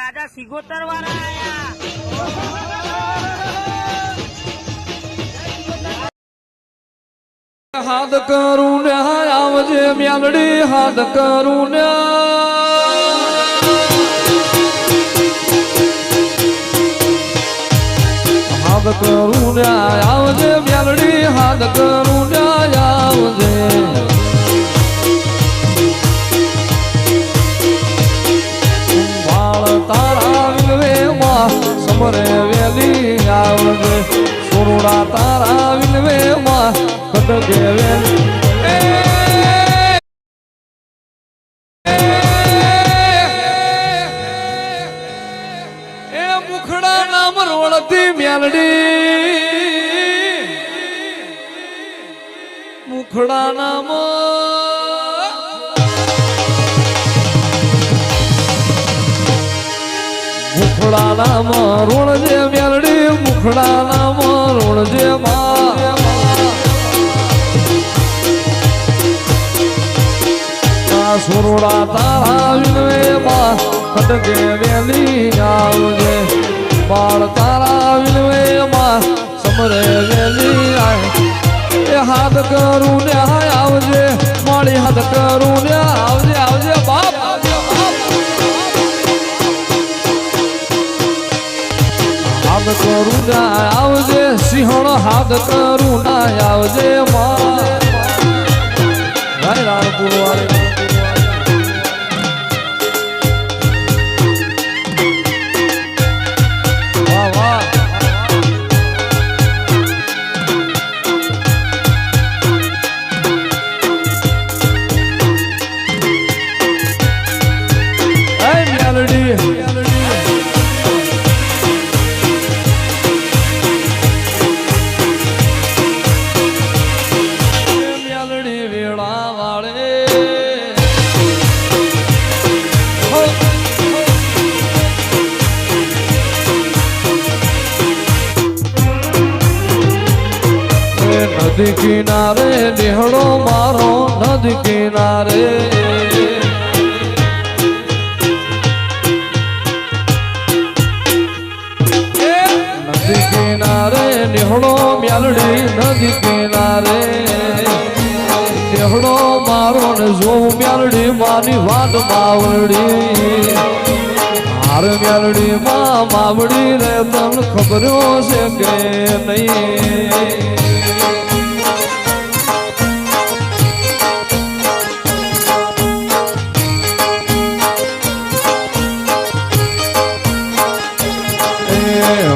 રાજા સિગોતર વાળા આયા. હાથ કરું ને આવજે મ્યાલડી હાથ કરું ને હાથ કરું ને આવજે મ્યાલડી હાથ કરું ને આવજે બાળ તારા વિલવે માં સમરે વેલી આવજે સોરડા તારા વિલવે માં ખડગે વેલી મુખડા નામ રોળતી મ્યાલડી મુખડા નામ મુખડા નામ રોળજે મ્યાલડી મુખડા નામ રોળજે માં સોરડા તારા વિનવે માં ખડગે વેલી આવજે બાળ તારા વિનવે માં સમરે વેલી આય એ હાથ કરું ને આવજે માળી હાથ કરું ને આવજે આવજે બાપ હાથ કરું ને આવજે સિંહણ હાથ કરું ના આવજે માં રાણપુર વાળે નદી કિનારે નિહળો મારો નદી કિનારે નદી કિનારે નિહળો મ્યાલડી નદી કિનારે નિહળો મારો ને જોઉં મ્યાલડી માની વાટ માવડી હાર મ્યાલડી માં માવડી રે તને ખબરો છે કે નહીં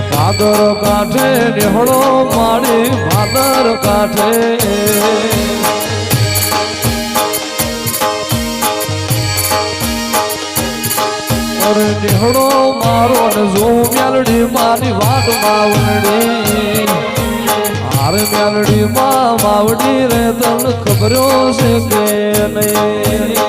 ભાદર કાંઠે નિહળો મારી ભાદર કાંઠે અરે નિહળો મારો ને જોઉં મ્યાલડી મારી વાટ માવડી હાર મ્યાલડી માં માવડી રે તને ખબરો છે કે નહીં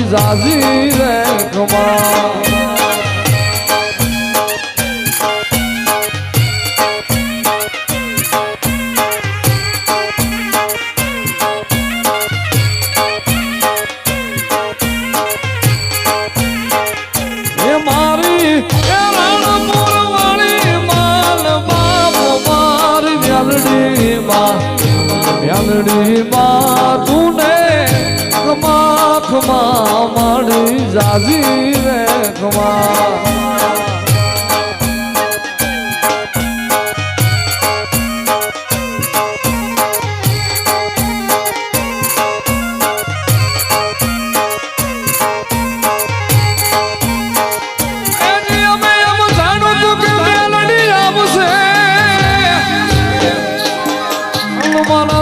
જાજી રે કમા મેલડી માં તું ને ખમા ખમા મારી જાજી રે ખમા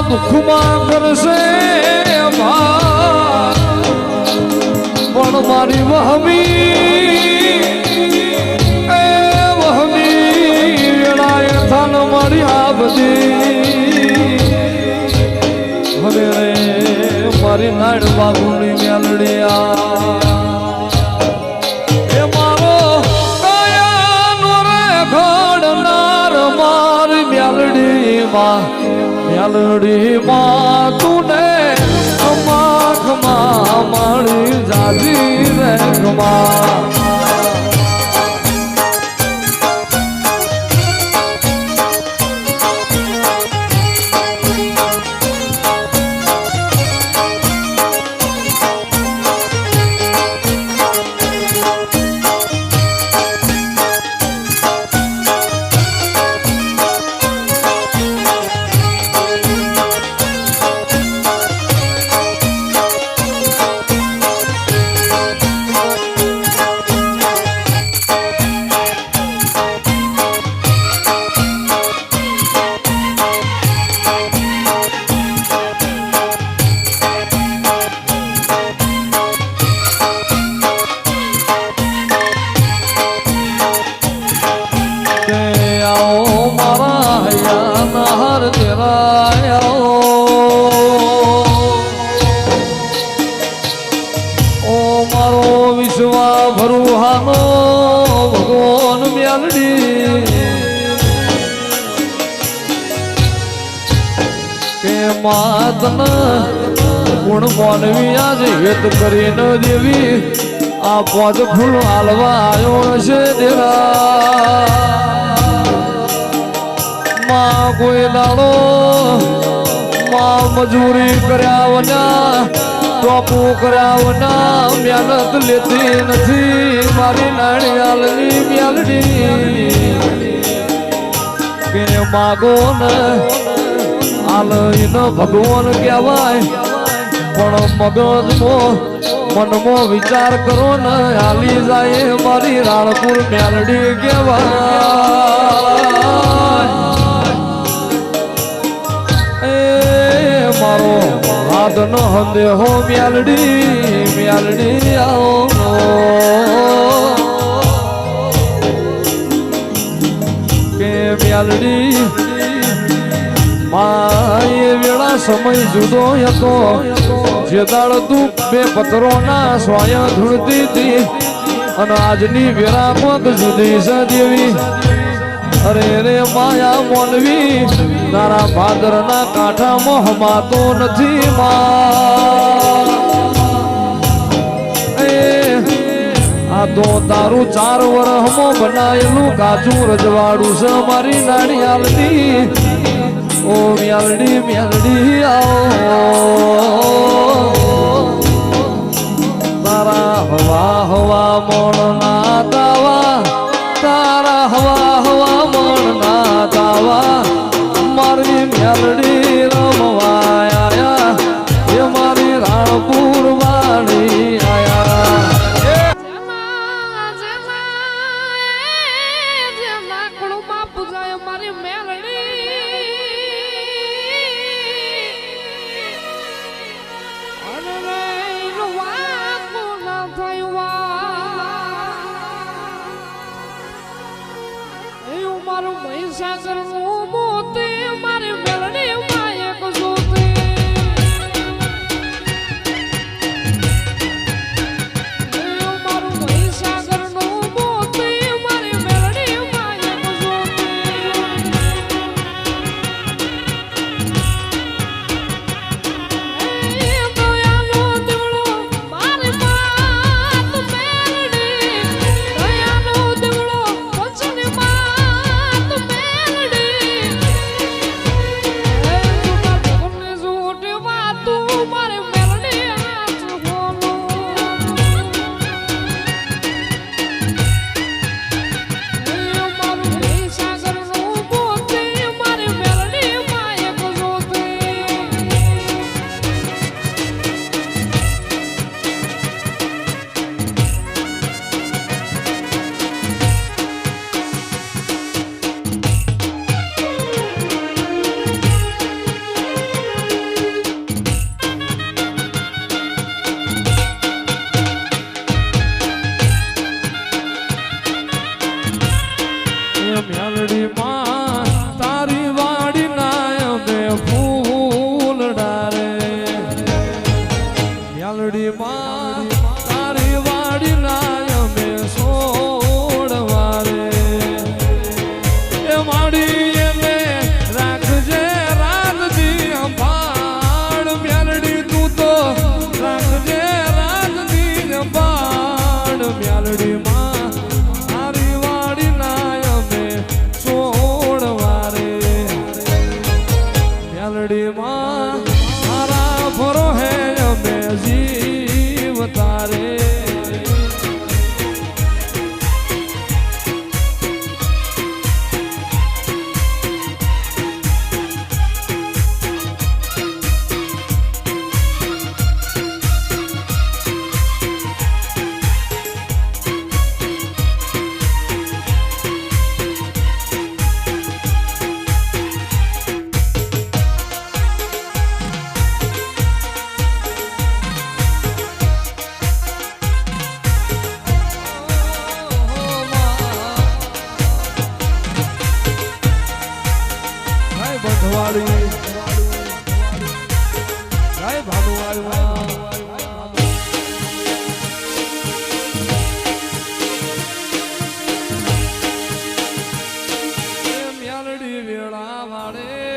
દુઃખમાં કરશે પણ મારી વહમી એ વહમી વેળાએ થાન મારી આ બધી હવે રે મારી નાડ બાબુની મેલડિયા એ મારો કયાનો રે ઘડનાર મારી મેલડીમાં મેલડી માં તું ને ખમા ખમા મારી જાજી રે ખમા ગુણ માનવી આજે હેત કરી ન દેવી આ પોદ ફૂલ હાલવા આવ્યો છે દેરા માં કોઈ દાડો માં મજૂરી કર્યા વના ટોપુ કર્યા વના મહેનત લેતી નથી મારી નાની હાલની મેલડી કે માગો ને હાલ એનો ભગવાન કહેવાય પણ મનમાં વિચાર કરો ને હાલી જાય મારી રાણપુર મેલડી કહેવાય એ મારો હાથ નો હંદેહો મેલડી મેલડી આવો કે મેલડી એ વેળા સમય જુદો હતો જે દાળ તું બે પથ્થરોના સ્વાય ધૂળતી હતી અને આજની વેળા પગ જુદી છે દેવી અરે રે માયા મોનવી તારા ભાદરના કાંઠામાં હમાતો નથી આ તો તારું 4 વર્ષમાં બનાયેલું કાચું રજવાડું છે મારી નાની હાલતી ઓ મેલડી મેલડી આવો તારા હવા હવા મોણ ના દાવા તારા હવા હવા મોણ ના દાવા મારી મેલડી રમવા આયા એ મારી રાણપુર વાળી આયા મેલડીમાં મારા ફરો હે અમે જીવ તારે બંધવાળી ગાય ભાનુવાળી મેલડી વેળા વાળે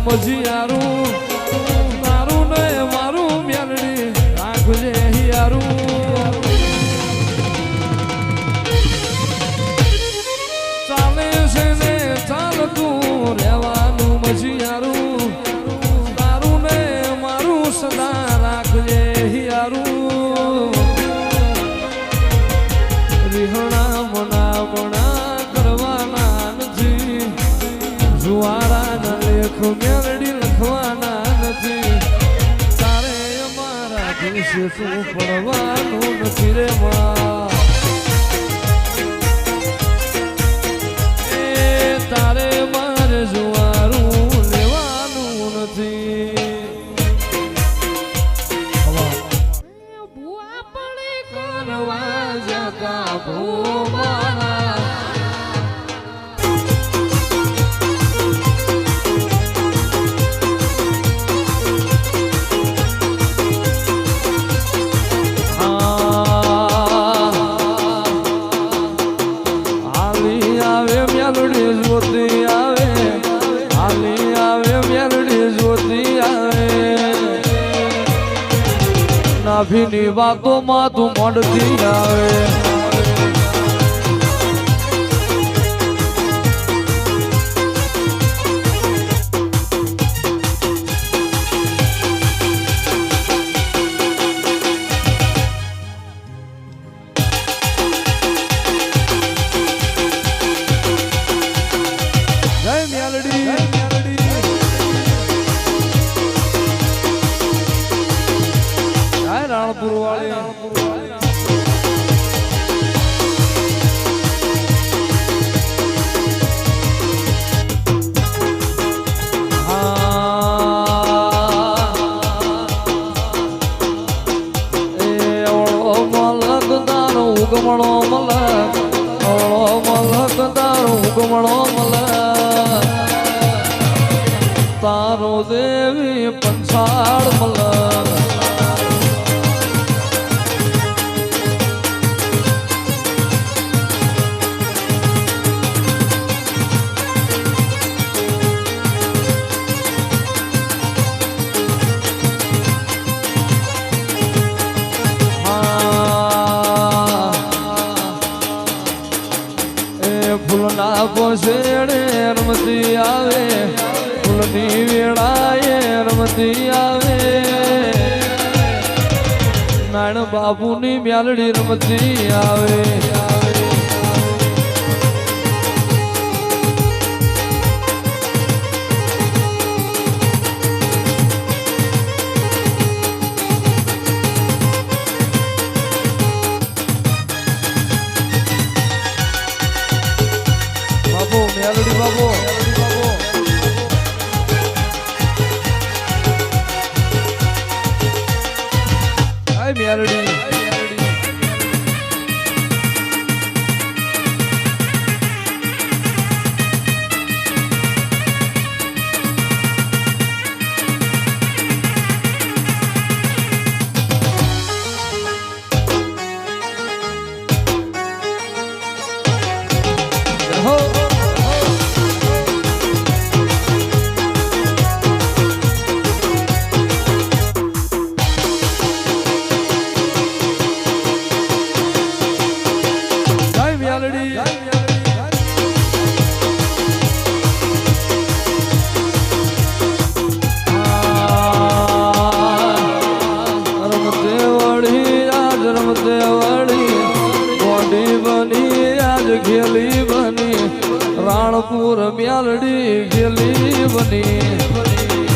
મજિયારું તારું ને મારું મેલડી રાખજે હિયારું ચાલે છે ને ચાલતું રહેવાનું મજિયારું તારું ને મારું સદા રાખજે હિયારું રીહણા મના કરવાના નથી જુવારા લેખ મેલડી લખવાના નથી તારે અમારા દિવસે તું પડવાનું નથી રે માં તારે મારે જુવારું લેવાનું નથી ભૂવા પડે કરવા જગા ભૂવા નાભીની વાતોમાં તું મળતી આવે જય મેલડી રાણપુર વાળી ઉગમણો મલક મલક તારો ઉગમણો મલક તારો દેવી પંચાળ મલક ફૂલના પોસેડે રમતી આવે ફૂલની વેળાએ રમતી આવે નારાયણ બાપુની મ્યાલડી રમતી આવે બાપુ મ્યાલડી બાપુ મ્યાલડી ખેલી બની રાણપુર મ્યાલડી ખેલી બની